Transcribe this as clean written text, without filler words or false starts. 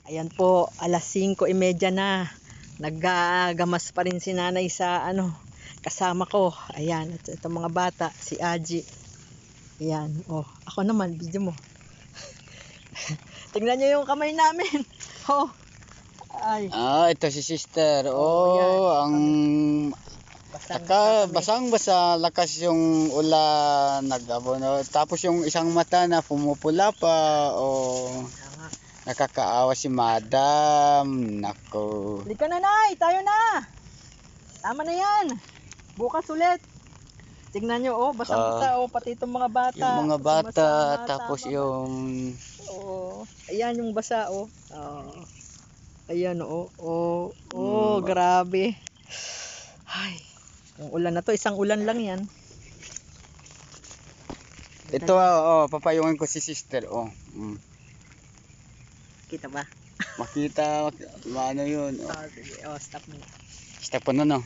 Ayan po, alas 5:30 na. Naggagamas pa rin si nanay sa kasama ko. Ayan, itong mga bata, si Aji. Ayan, oh, ako naman, video mo. Tingnan nyo yung kamay namin. Oh, ay. Ito si sister. Yan. Ang basang-basa, lakas yung ulan, nag-abono. Tapos yung isang mata na pumupula pa. Nakakaawa si madam. Nako. Halika na, Nay, tayo na. Tama na yan. Bukas ulit. Tingnan nyo, basang-basa, pati itong mga bata. Yung mga bata, tapos tama. yung... Ayan yung basa, ayan, grabe. Ay, yung ulan na to, isang ulan lang yan. Ito, papayungan ko si sister, Kita ba? Makita, ano yun. Sige, stop mo na. Step po na, no?